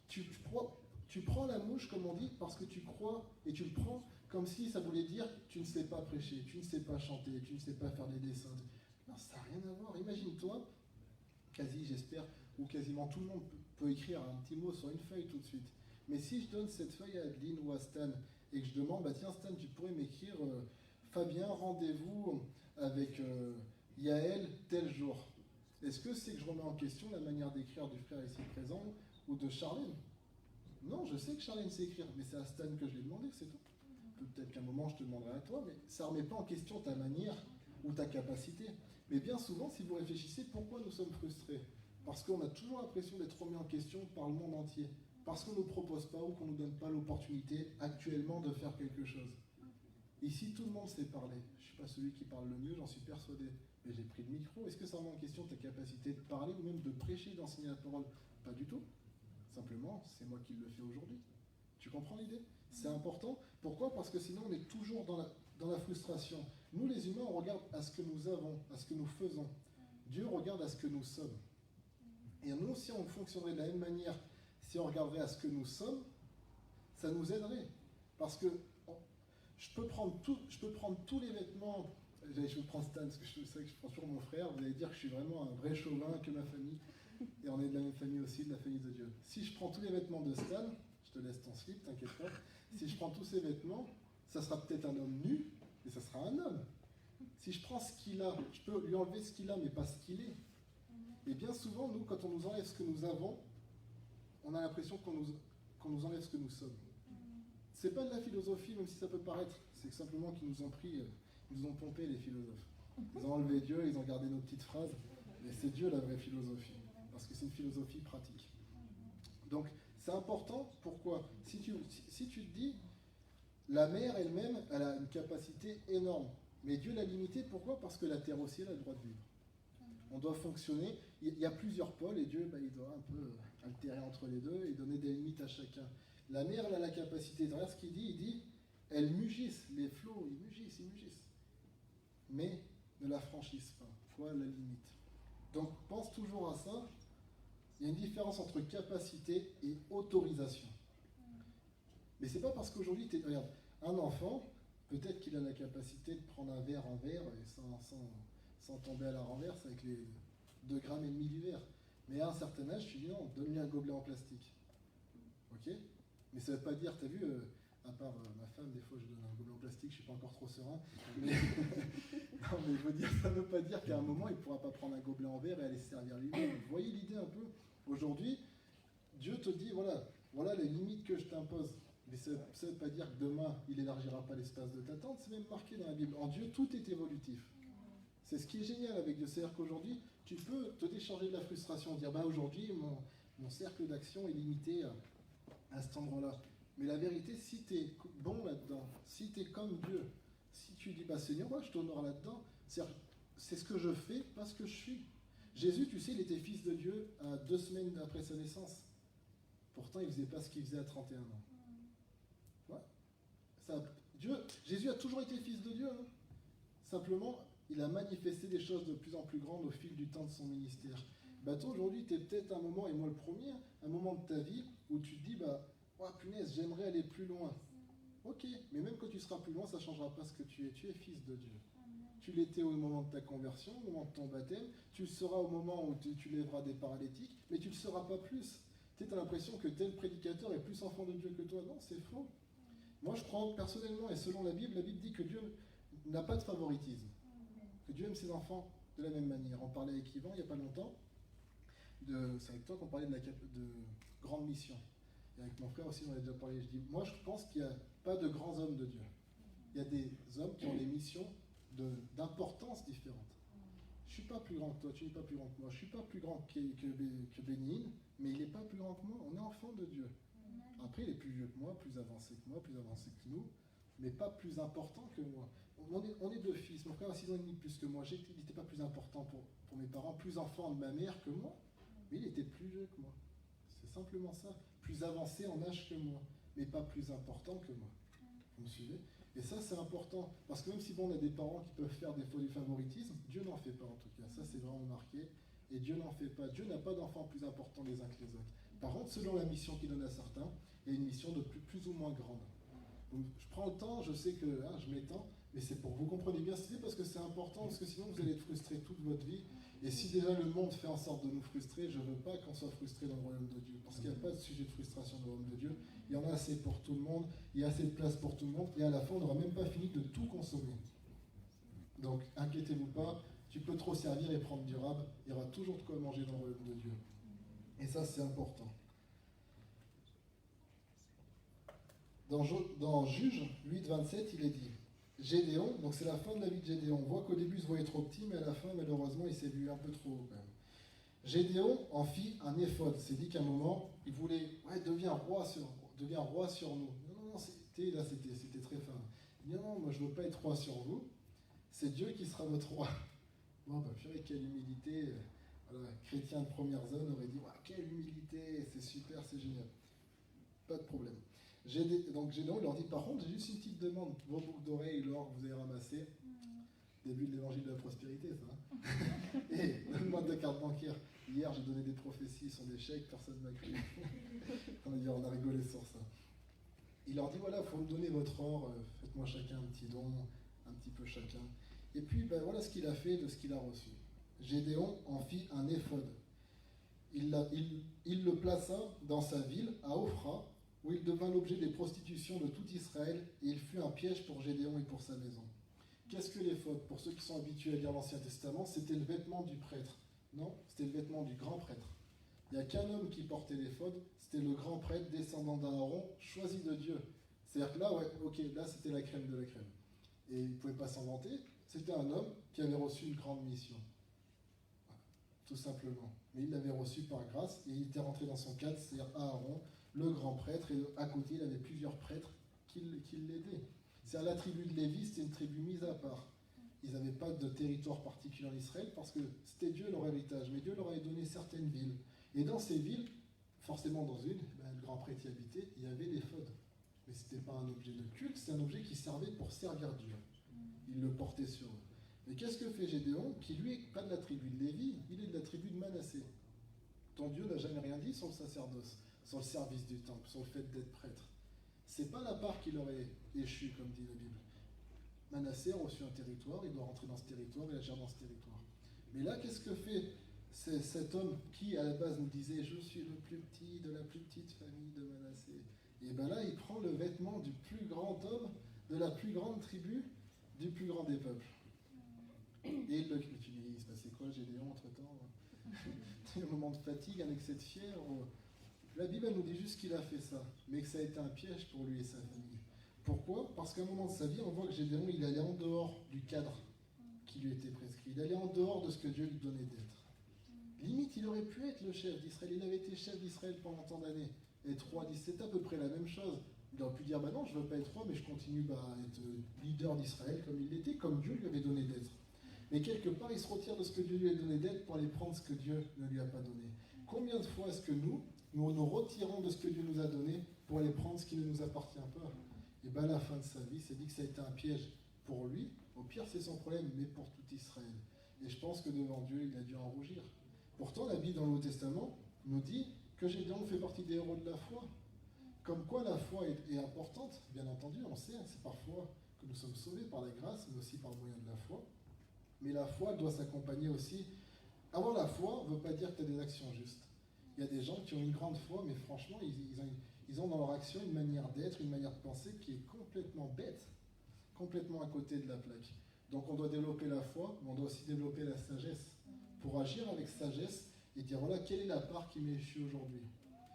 Tu prends la mouche, comme on dit, parce que tu crois, et tu le prends comme si ça voulait dire tu ne sais pas prêcher, tu ne sais pas chanter, tu ne sais pas faire des dessins. Non, ça n'a rien à voir. Imagine-toi, quasi, j'espère, où quasiment tout le monde peut écrire un petit mot sur une feuille tout de suite. Mais si je donne cette feuille à Adeline ou à Stan et que je demande, bah tiens Stan, tu pourrais m'écrire Fabien, rendez-vous avec Yaël tel jour. Est-ce que c'est que je remets en question la manière d'écrire du frère ici présent ou de Charlène? Non, je sais que Charlène sait écrire, mais c'est à Stan que je l'ai demandé, c'est tout. Peut-être qu'à un moment je te demanderai à toi, mais ça ne remet pas en question ta manière ou ta capacité. Mais bien souvent, si vous réfléchissez, pourquoi nous sommes frustrés? Parce qu'on a toujours l'impression d'être remis en question par le monde entier. Parce qu'on ne nous propose pas ou qu'on ne nous donne pas l'opportunité actuellement de faire quelque chose. Ici, tout le monde sait parler. Je ne suis pas celui qui parle le mieux, j'en suis persuadé. Mais j'ai pris le micro. Est-ce que ça remet en question ta capacité de parler ou même de prêcher, d'enseigner la parole? Pas du tout. Simplement, c'est moi qui le fais aujourd'hui. Tu comprends l'idée? C'est important. Pourquoi? Parce que sinon, on est toujours dans la frustration. Nous, les humains, on regarde à ce que nous avons, à ce que nous faisons. Dieu regarde à ce que nous sommes. Et nous, si on fonctionnerait de la même manière, si on regarderait à ce que nous sommes, ça nous aiderait. Parce que je peux prendre tous les vêtements. Je vais prendre Stan, parce que je sais que je prends toujours mon frère. Vous allez dire que je suis vraiment un vrai chauvin, que ma famille. Et on est de la même famille aussi, de la famille de Dieu. Si je prends tous les vêtements de Stan, je te laisse ton slip, t'inquiète pas. Si je prends tous ces vêtements, ça sera peut-être un homme nu, mais ça sera un homme. Si je prends ce qu'il a, je peux lui enlever ce qu'il a, mais pas ce qu'il est. Et bien souvent, nous, quand on nous enlève ce que nous avons, on a l'impression qu'on nous enlève ce que nous sommes. C'est pas de la philosophie, même si ça peut paraître. C'est simplement qu'ils nous ont pris, ils nous ont pompé les philosophes. Ils ont enlevé Dieu, ils ont gardé nos petites phrases. Et c'est Dieu la vraie philosophie. Parce que c'est une philosophie pratique. Donc, c'est important. Pourquoi? Si tu te dis, la mer elle-même, elle a une capacité énorme. Mais Dieu l'a limitée. Pourquoi? Parce que la terre aussi, elle a le droit de vivre. On doit fonctionner. Il y a plusieurs pôles et Dieu, il doit un peu altérer entre les deux et donner des limites à chacun. La mer, elle a la capacité. Regarde ce qu'il dit. Il dit, elles mugissent. Les flots, ils mugissent. Mais ne la franchissent pas. Quoi la limite? Donc, pense toujours à ça. Il y a une différence entre capacité et autorisation. Mais c'est pas parce qu'aujourd'hui, regarde, un enfant, peut-être qu'il a la capacité de prendre un verre en verre et sans tomber à la renverse avec les 2,5 grammes du verre. Mais à un certain âge, tu dis non, donne-lui un gobelet en plastique. Ok? Mais ça ne veut pas dire, t'as vu, à part ma femme, des fois je donne un gobelet en plastique, je ne suis pas encore trop serein. Mais non, mais je veux dire, ça ne veut pas dire qu'à un moment, il ne pourra pas prendre un gobelet en verre et aller se servir lui-même. Vous voyez l'idée un peu? Aujourd'hui, Dieu te dit, voilà les limites que je t'impose. Mais ça ne veut pas dire que demain, il n'élargira pas l'espace de ta tente. C'est même marqué dans la Bible. En Dieu, tout est évolutif. C'est ce qui est génial avec Dieu. C'est-à-dire qu'aujourd'hui, tu peux te décharger de la frustration, dire, aujourd'hui, mon cercle d'action est limité à cet endroit-là. Mais la vérité, si tu es bon là-dedans, si tu es comme Dieu, si tu dis, Seigneur, moi je t'honore là-dedans, c'est ce que je fais, pas ce que je suis. Jésus, tu sais, il était fils de Dieu 2 semaines après sa naissance. Pourtant, il ne faisait pas ce qu'il faisait à 31 ans. Ouais. Jésus a toujours été fils de Dieu. Hein. Simplement, il a manifesté des choses de plus en plus grandes au fil du temps de son ministère. Toi, aujourd'hui, tu es peut-être un moment, et moi le premier, un moment de ta vie où tu te dis, punaise, j'aimerais aller plus loin. Ok, mais même quand tu seras plus loin, ça ne changera pas ce que tu es. Tu es fils de Dieu. Tu l'étais au moment de ta conversion, au moment de ton baptême, tu le seras au moment où tu lèveras des paralytiques, mais tu ne le seras pas plus. Tu as l'impression que tel prédicateur est plus enfant de Dieu que toi. Non, c'est faux. Moi, je crois personnellement, et selon la Bible dit que Dieu n'a pas de favoritisme. Que Dieu aime ses enfants de la même manière. On parlait avec Yvan il n'y a pas longtemps, c'est avec toi qu'on parlait de grande mission. Et avec mon frère aussi, on a déjà parlé. Je dis, moi, je pense qu'il n'y a pas de grands hommes de Dieu. Il y a des hommes qui ont des missions d'importance différente. Je ne suis pas plus grand que toi, tu n'es pas plus grand que moi. Je ne suis pas plus grand que Bénigne, mais il n'est pas plus grand que moi. On est enfant de Dieu. Après, il est plus vieux que moi, plus avancé que moi, plus avancé que nous, mais pas plus important que moi. On est deux fils. Mon frère a 6 ans et demi plus que moi. Il n'était pas plus important pour mes parents, plus enfant de ma mère que moi, mais il était plus vieux que moi. C'est simplement ça. Plus avancé en âge que moi, mais pas plus important que moi. Vous me suivez? Et ça, c'est important. Parce que même si on a des parents qui peuvent faire des faux du favoritisme, Dieu n'en fait pas en tout cas. Ça, c'est vraiment marqué. Et Dieu n'en fait pas. Dieu n'a pas d'enfants plus importants les uns que les autres. Par contre, selon la mission qu'il donne à certains, il y a une mission de plus ou moins grande. Je prends le temps, je sais que je m'étends, mais c'est pour que vous compreniez bien ce que c'est, parce que c'est important, parce que sinon vous allez être frustrés toute votre vie. Et si déjà le monde fait en sorte de nous frustrer, je ne veux pas qu'on soit frustré dans le royaume de Dieu, parce qu'il n'y a pas de sujet de frustration dans le royaume de Dieu. Il y en a assez pour tout le monde, il y a assez de place pour tout le monde, et à la fin on n'aura même pas fini de tout consommer. Donc inquiétez-vous pas, tu peux trop servir et prendre du rab, il y aura toujours de quoi manger dans le royaume de Dieu. Et ça c'est important. Dans Juge 8, 27, il est dit Gédéon, donc c'est la fin de la vie de Gédéon. On voit qu'au début il se voyait trop petit, mais à la fin, malheureusement, il s'est vu un peu trop haut quand même. Gédéon en fit un éphod. C'est dit qu'à un moment, il voulait, deviens roi sur nous. Non, c'était très fin. Il dit non, moi je ne veux pas être roi sur vous. C'est Dieu qui sera votre roi. Bon, purée, quelle humilité. Voilà, chrétien de première zone aurait dit quelle humilité, c'est super, c'est génial. Pas de problème. Donc Gédéon leur dit par contre, j'ai juste une petite demande. Vos boucles d'oreilles, l'or que vous avez ramassé, début de l'évangile de la prospérité, ça. Et donne-moi de carte bancaire. Hier, j'ai donné des prophéties, ils sont des chèques, personne ne m'a cru. On a rigolé sur ça. Il leur dit voilà, il faut me donner votre or, faites-moi chacun un petit don, un petit peu chacun. Et puis, voilà ce qu'il a fait de ce qu'il a reçu. Gédéon en fit un éphod. Il le plaça dans sa ville, à Ophra, où il devint l'objet des prostitutions de tout Israël, et il fut un piège pour Gédéon et pour sa maison. Qu'est-ce que l'éphod? Pour ceux qui sont habitués à lire l'Ancien Testament, c'était le vêtement du prêtre. Non, c'était le vêtement du grand prêtre. Il n'y a qu'un homme qui portait l'éphod, c'était le grand prêtre descendant d'Aaron, choisi de Dieu. C'est-à-dire que là, là c'était la crème de la crème. Et il ne pouvait pas s'en vanter, c'était un homme qui avait reçu une grande mission. Voilà, tout simplement. Mais il l'avait reçu par grâce, et il était rentré dans son cadre, c'est-à-dire Aaron, le grand prêtre, et à côté, il avait plusieurs prêtres qui l'aidaient. C'est à la tribu de Lévi, c'était une tribu mise à part. Ils n'avaient pas de territoire particulier en Israël parce que c'était Dieu leur héritage, mais Dieu leur avait donné certaines villes. Et dans ces villes, forcément dans une, le grand prêtre y habitait, il y avait l'éphod. Mais ce n'était pas un objet de culte, c'est un objet qui servait pour servir Dieu. Il le portait sur eux. Mais qu'est-ce que fait Gédéon, qui lui n'est pas de la tribu de Lévi, il est de la tribu de Manassé. Ton Dieu n'a jamais rien dit sur le sacerdoce, sur le service du temple, sur le fait d'être prêtre. C'est pas la part qu'il aurait échu, comme dit la Bible. Manassé a reçu un territoire, il doit rentrer dans ce territoire et agir dans ce territoire. Mais là, qu'est-ce que fait cet homme qui, à la base, nous disait « Je suis le plus petit de la plus petite famille de Manassé ». Et bien là, il prend le vêtement du plus grand homme, de la plus grande tribu, du plus grand des peuples. Et il se passait quoi, Gédéon, entre-temps? Un moment de fatigue, un excès de fièvre. La Bible nous dit juste qu'il a fait ça, mais que ça a été un piège pour lui et sa famille. Pourquoi? Parce qu'à un moment de sa vie, on voit que Gédéon, il allait en dehors du cadre qui lui était prescrit. Il allait en dehors de ce que Dieu lui donnait d'être. Limite, il aurait pu être le chef d'Israël. Il avait été chef d'Israël pendant tant d'années. Être roi d'Israël, c'est à peu près la même chose. Il aurait pu dire, non, je ne veux pas être roi, mais je continue à être leader d'Israël comme il l'était, comme Dieu lui avait donné d'être. Mais quelque part, il se retire de ce que Dieu lui a donné d'être pour aller prendre ce que Dieu ne lui a pas donné. Combien de fois est-ce que nous retirons de ce que Dieu nous a donné pour aller prendre ce qui ne nous appartient pas? Et bien à la fin de sa vie, c'est dit que ça a été un piège pour lui. Au pire, c'est son problème, mais pour tout Israël. Et je pense que devant Dieu, il a dû en rougir. Pourtant, la Bible dans le Nouveau Testament nous dit que Gédéon fait partie des héros de la foi. Comme quoi la foi est importante, bien entendu, on sait, c'est parfois que nous sommes sauvés par la grâce, mais aussi par le moyen de la foi. Mais la foi doit s'accompagner aussi. Avoir la foi ne veut pas dire que tu as des actions justes. Il y a des gens qui ont une grande foi, mais franchement, ils ont dans leur action une manière d'être, une manière de penser qui est complètement bête, complètement à côté de la plaque. Donc on doit développer la foi, mais on doit aussi développer la sagesse pour agir avec sagesse et dire voilà, quelle est la part qui m'est échue aujourd'hui.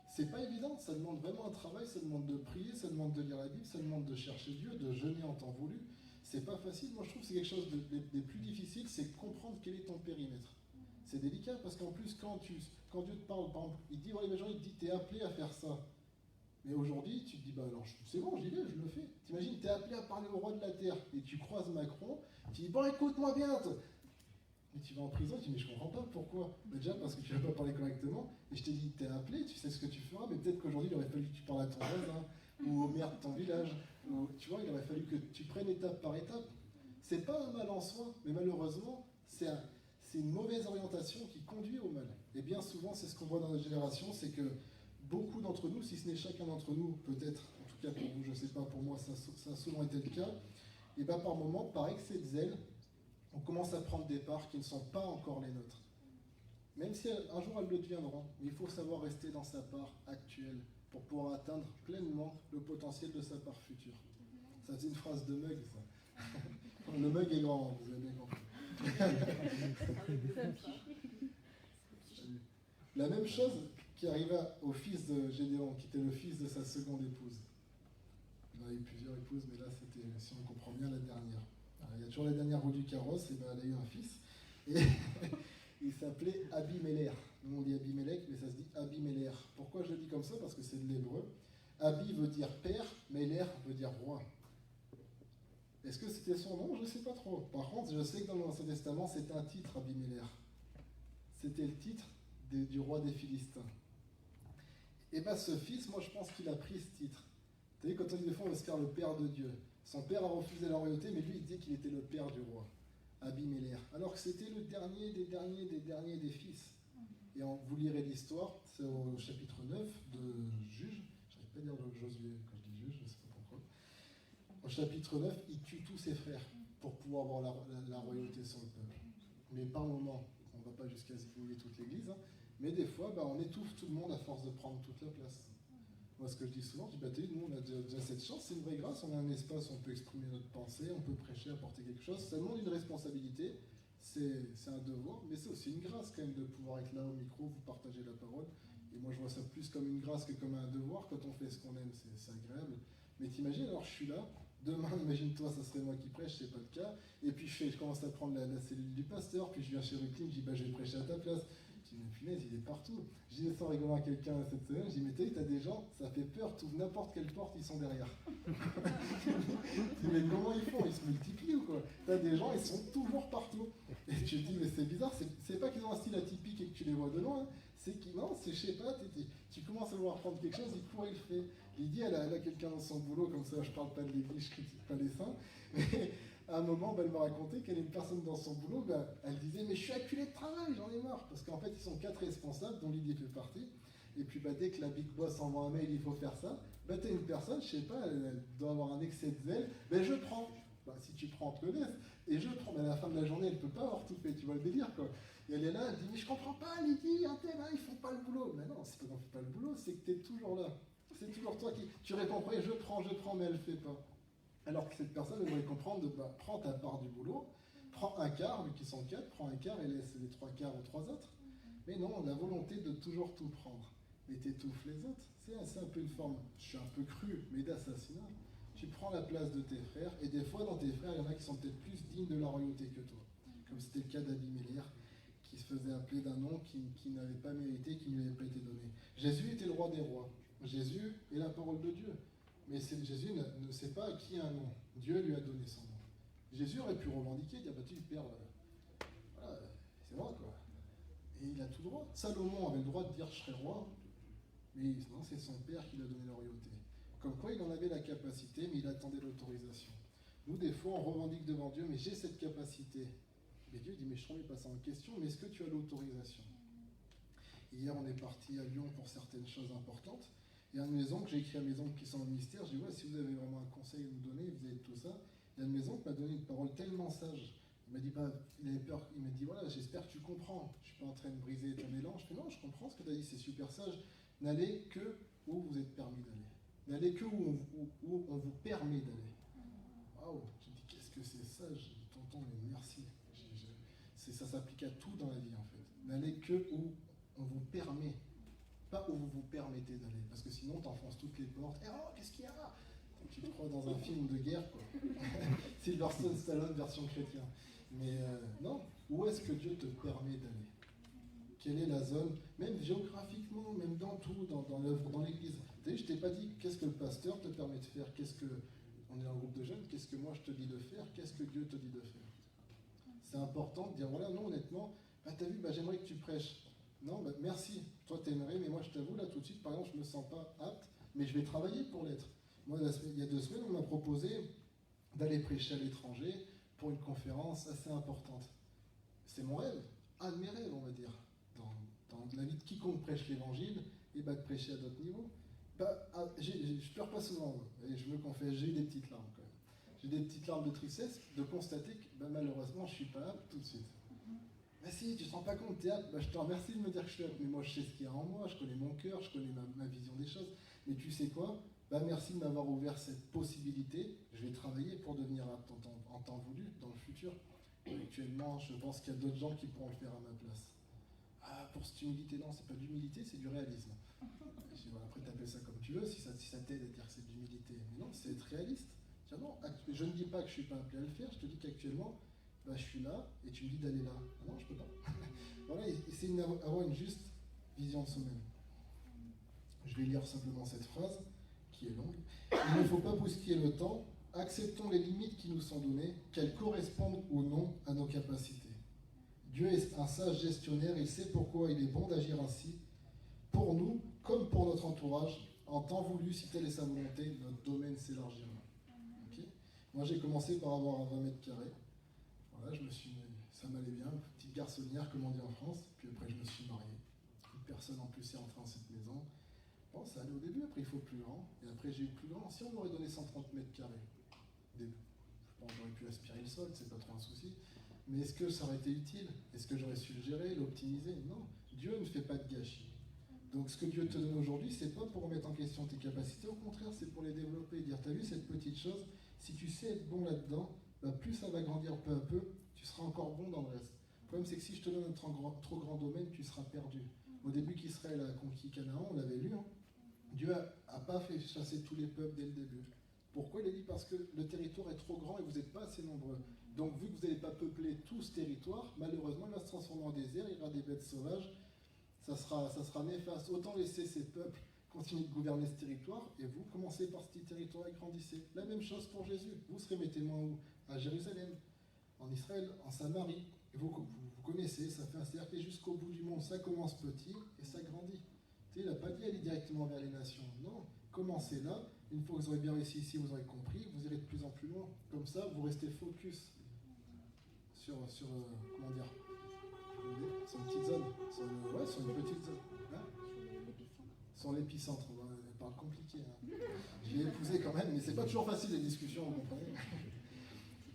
C'est pas évident, ça demande vraiment un travail, ça demande de prier, ça demande de lire la Bible, ça demande de chercher Dieu, de jeûner en temps voulu. C'est pas facile, moi je trouve que c'est quelque chose des plus difficiles, c'est comprendre quel est ton périmètre. C'est délicat parce qu'en plus, quand Dieu te parle, par exemple, il dit, les gens, il te dit, t'es appelé à faire ça. Mais aujourd'hui, tu te dis, alors c'est bon, j'y vais, je le fais. T'imagines, t'es appelé à parler au roi de la terre et tu croises Macron, tu dis, bon, écoute-moi bien. Mais tu vas en prison, tu dis, mais je comprends pas pourquoi. Déjà parce que tu vas pas parler correctement. Et je t'ai dit, t'es appelé, tu sais ce que tu feras, mais peut-être qu'aujourd'hui, il aurait fallu que tu parles à ton voisin ou au maire de ton village. Ou, tu vois, il aurait fallu que tu prennes étape par étape. C'est pas un mal en soi, mais malheureusement, c'est une mauvaise orientation qui conduit au mal. Et bien souvent, c'est ce qu'on voit dans notre génération, c'est que beaucoup d'entre nous, si ce n'est chacun d'entre nous, peut-être, en tout cas pour vous, je ne sais pas, pour moi ça a souvent été le cas, et bien par moment, par excès de zèle, on commence à prendre des parts qui ne sont pas encore les nôtres. Même si un jour elles le deviendront, mais il faut savoir rester dans sa part actuelle pour pouvoir atteindre pleinement le potentiel de sa part future. Ça c'est une phrase de Mug, ça. Le Mug est grand, vous avez bien compris. La même chose qui arriva au fils de Gédéon, qui était le fils de sa seconde épouse. Il en a eu plusieurs épouses, mais là c'était, si on comprend bien, la dernière. Alors, il y a toujours la dernière roue du carrosse, et ben elle a eu un fils. Et il s'appelait Abimelech. Nous on dit Abimelech, mais ça se dit Abimelech. Pourquoi je le dis comme ça? Parce que c'est de l'hébreu. Abi veut dire père, Melech veut dire roi. Est-ce que c'était son nom? Je ne sais pas trop. Par contre, je sais que dans l'Ancien Testament, c'était un titre, Abimelech. C'était le titre du roi des Philistins. Et bien ce fils, moi je pense qu'il a pris ce titre. Vous savez, quand on dit des fois, on veut se faire le père de Dieu. Son père a refusé la royauté, mais lui il disait qu'il était le père du roi, Abimelech. Alors que c'était le dernier des fils. Et vous lirez l'histoire, c'est au chapitre 9 de Juge. Je n'arrive pas à dire Josué quand je dis Juge, je ne sais pas pourquoi. Au chapitre 9, il tue tous ses frères pour pouvoir avoir la royauté sur le peuple. Mais par moment, on ne va pas jusqu'à zigouiller toute l'église, hein, mais des fois, on étouffe tout le monde à force de prendre toute la place. Moi, ce que je dis souvent, je dis, nous, on a déjà cette chance, c'est une vraie grâce, on a un espace où on peut exprimer notre pensée, on peut prêcher, apporter quelque chose. Ça demande une responsabilité, c'est un devoir, mais c'est aussi une grâce quand même de pouvoir être là au micro, vous partager la parole. Et moi, je vois ça plus comme une grâce que comme un devoir. Quand on fait ce qu'on aime, c'est agréable. Mais t'imagines, alors je suis là, demain, imagine-toi, ça serait moi qui prêche, c'est pas le cas. Et puis je commence à prendre la cellule du pasteur, puis je viens chez Rucline, je dis, je vais prêcher à ta place. Je dis, mais punaise, il est partout. Je dis, sans rigoler à quelqu'un cette semaine, je dis, mais t'as des gens, ça fait peur, t'ouvres n'importe quelle porte, ils sont derrière. Je dis, mais comment ils font? Ils se multiplient ou quoi? T'as des gens, ils sont toujours partout. Et tu te dis, mais c'est bizarre, c'est pas qu'ils ont un style atypique et que tu les vois de loin, c'est qu'ils, non, c'est, je sais pas, tu commences à vouloir prendre quelque chose, il court, il le fait. Lydie, elle a quelqu'un dans son boulot, comme ça, je parle pas de l'église, je critique pas les saints, mais à un moment, elle m'a raconté qu'elle est une personne dans son boulot, elle disait, mais je suis acculé de travail, j'en ai marre, parce qu'en fait, ils sont 4 responsables, dont Lydie fait partie, et puis dès que la big boss envoie un mail, il faut faire ça, t'as une personne, je sais pas, elle doit avoir un excès de zèle, je prends. Si tu prends, on te le laisse. Et je prends, mais à la fin de la journée, elle peut pas avoir tout fait, tu vois le délire, quoi. Et elle est là, elle dit, mais je comprends pas, Lydie, un tel, ils font pas le boulot. Mais non, c'est pas qu'on fait pas le boulot, c'est que tu es toujours là. C'est toujours toi qui. Tu réponds après, je prends, mais elle fait pas. Alors que cette personne, elle devrait comprendre, prends ta part du boulot, prends un quart, vu qu'ils sont 4, prends un quart et laisse les 3 quarts aux 3 autres. Mais non, on a la volonté de toujours tout prendre. Et t'étouffes les autres. C'est un peu une forme, je suis un peu cru, mais d'assassinat. Tu prends la place de tes frères, et des fois dans tes frères, il y en a qui sont peut-être plus dignes de la royauté que toi. Comme c'était le cas d'Abimelech, qui se faisait appeler d'un nom qui n'avait pas mérité, qui ne lui avait pas été donné. Jésus était le roi des rois. Jésus est la parole de Dieu. Mais Jésus ne sait pas à qui a un nom. Dieu lui a donné son nom. Jésus aurait pu revendiquer, dire, Père, voilà, c'est moi, quoi. Et il a tout droit. Salomon avait le droit de dire, je serai roi, mais non, c'est son père qui lui a donné la royauté. Comme quoi, il en avait la capacité, mais il attendait l'autorisation. Nous, des fois, on revendique devant Dieu, mais j'ai cette capacité. Mais Dieu dit, mais je ne remets pas ça en question, mais est-ce que tu as l'autorisation? Hier, on est parti à Lyon pour certaines choses importantes. Il y a une maison que j'ai écrit à mes oncles qui sont au ministère. Je dis, si vous avez vraiment un conseil à nous donner, vous avez tout ça. Il y a une maison qui m'a donné une parole tellement sage. Il m'a dit, il avait peur. Il m'a dit, voilà, j'espère que tu comprends. Je ne suis pas en train de briser ton élan. Je fais, non, je comprends ce que tu as dit, c'est super sage. N'allez que où vous êtes permis d'aller. N'allez que où on vous permet d'aller. Waouh, je me dis, qu'est-ce que c'est sage? Je dis, tonton, mais merci. Ça s'applique à tout dans la vie, en fait. N'allez que où on vous permet, pas où vous vous permettez d'aller. Parce que sinon, t'enfonces toutes les portes. Et oh, qu'est-ce qu'il y a? Tu te crois dans un film de guerre, quoi. C'est Sylvester Stallone version chrétien. Mais non, où est-ce que Dieu te permet d'aller? Quelle est la zone, même géographiquement, même dans tout, dans l'œuvre, dans l'église. Vous savez, je t'ai pas dit qu'est-ce que le pasteur te permet de faire, on est un groupe de jeunes, qu'est-ce que moi je te dis de faire, qu'est-ce que Dieu te dit de faire. C'est important de dire, voilà, non, honnêtement, t'as vu, j'aimerais que tu prêches. Non, merci, toi t'aimerais, mais moi je t'avoue, là tout de suite, par exemple, je me sens pas apte, mais je vais travailler pour l'être. Moi, il y a 2 semaines, on m'a proposé d'aller prêcher à l'étranger pour une conférence assez importante. C'est mon rêve, un de mes rêves, on va dire, dans la vie de quiconque prêche l'évangile, et de prêcher à d'autres niveaux. Je pleure pas souvent, moi, et je me confesse, j'ai eu des petites larmes quand même. J'ai des petites larmes de tristesse de constater que malheureusement je suis pas apte tout de suite. Mais si, tu te rends pas compte, t'es apte, je te remercie de me dire que je suis apte, mais moi je sais ce qu'il y a en moi, je connais mon cœur, je connais ma vision des choses. Mais tu sais quoi? Merci de m'avoir ouvert cette possibilité, je vais travailler pour devenir apte en temps voulu, dans le futur. Actuellement, je pense qu'il y a d'autres gens qui pourront le faire à ma place. Ah, pour cette humilité, non, c'est pas de l'humilité, c'est du réalisme. Après, t'appelles ça comme tu veux, si ça t'aide à dire que c'est de l'humilité. Mais non, c'est être réaliste. Tiens, non, je ne dis pas que je suis pas appelé à le faire, je te dis qu'actuellement, je suis là, et tu me dis d'aller là. Non, je peux pas. Voilà, c'est avoir une juste vision de soi-même. Je vais lire simplement cette phrase, qui est longue. Il ne faut pas bousculer le temps, acceptons les limites qui nous sont données, qu'elles correspondent ou non à nos capacités. Dieu est un sage gestionnaire, il sait pourquoi il est bon d'agir ainsi. Pour nous, comme pour notre entourage, en temps voulu, si telle est sa volonté, notre domaine s'élargira. Okay. Moi, j'ai commencé par avoir un 20 mètres carrés. Voilà, ça m'allait bien, petite garçonnière, comme on dit en France. Puis après, je me suis marié. Toute personne en plus est entrée dans cette maison. Bon, ça allait au début, après il faut plus grand. Et après, j'ai eu plus grand. Si on m'aurait donné 130 mètres carrés, je pense que j'aurais pu aspirer le sol, c'est pas trop un souci. Mais est-ce que ça aurait été utile? Est-ce que j'aurais su le gérer, l'optimiser? Non. Dieu ne fait pas de gâchis. Donc ce que Dieu te donne aujourd'hui, c'est pas pour remettre en question tes capacités, au contraire, c'est pour les développer et dire, t'as vu cette petite chose, si tu sais être bon là-dedans, plus ça va grandir peu à peu, tu seras encore bon dans le reste. Le problème, c'est que si je te donne un trop grand domaine, tu seras perdu. Au début qu'Israël a conquis Canaan, on l'avait lu, Dieu n'a pas fait chasser tous les peuples dès le début. Pourquoi? Il a dit parce que le territoire est trop grand et vous n'êtes pas assez nombreux. Donc vu que vous n'allez pas peupler tout ce territoire, malheureusement il va se transformer en désert, il y aura des bêtes sauvages, ça sera néfaste. Autant laisser ces peuples continuer de gouverner ce territoire, et vous commencez par ce petit territoire et grandissez. La même chose pour Jésus. Vous serez mes témoins où? À Jérusalem, en Israël, en Samarie. Et vous connaissez, ça fait un cercle jusqu'au bout du monde. Ça commence petit et ça grandit. Il n'a pas dit aller directement vers les nations. Non, commencez là. Une fois que vous aurez bien réussi ici, vous aurez compris, vous irez de plus en plus loin. Comme ça, vous restez focus sur comment dire, sur une petite zone, sur une petite zone. Sur l'épicentre. Elle parle compliqué. Je l'ai épousé quand même, mais c'est pas toujours facile les discussions, vous comprenez.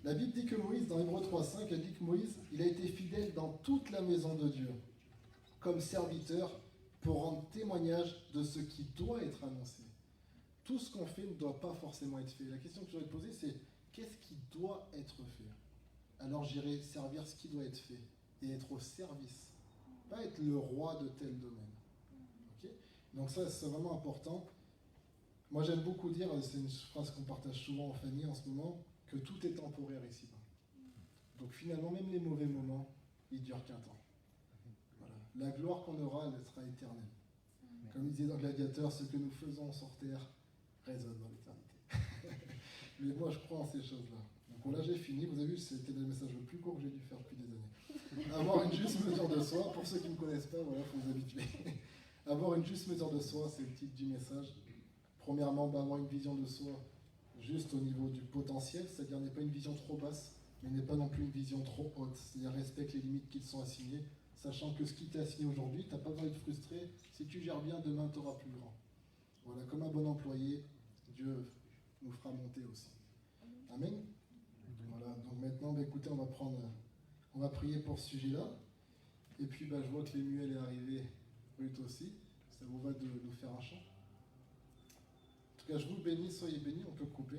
La Bible dit que Moïse, dans Hébreux 3.5, elle dit que Moïse, il a été fidèle dans toute la maison de Dieu, comme serviteur, pour rendre témoignage de ce qui doit être annoncé. Tout ce qu'on fait ne doit pas forcément être fait. La question que je voudrais te poser, c'est qu'est-ce qui doit être fait? Alors j'irai servir ce qui doit être fait et être au service, pas être le roi de tel domaine. Okay? Donc ça, c'est vraiment important. Moi, j'aime beaucoup dire, c'est une phrase qu'on partage souvent en famille en ce moment, que tout est temporaire ici-bas. Donc finalement, même les mauvais moments, ils durent qu'un temps. Voilà. La gloire qu'on aura, elle sera éternelle. Comme il disait dans Gladiateur, ce que nous faisons sur terre résonne dans l'éternité. Mais moi, je crois en ces choses-là. Donc là, j'ai fini. Vous avez vu, c'était le message le plus court que j'ai dû faire depuis des années. Avoir une juste mesure de soi, pour ceux qui ne me connaissent pas, voilà, il faut vous habituer. Avoir une juste mesure de soi, c'est le titre du message. Premièrement, avoir une vision de soi juste au niveau du potentiel, c'est-à-dire n'est pas une vision trop basse, mais n'est pas non plus une vision trop haute. C'est-à-dire respecte les limites qui te sont assignées, sachant que ce qui t'est assigné aujourd'hui, tu n'as pas besoin d'être frustré. Si tu gères bien, demain, tu auras plus grand. Voilà, comme un bon employé, Dieu nous fera monter aussi. Amen. Voilà, donc maintenant, écoutez, on va prier pour ce sujet-là. Et puis, je vois que Lemuel est arrivé, Ruth aussi. Ça vous va de nous faire un chant? En tout cas, je vous bénis, soyez bénis, on peut couper.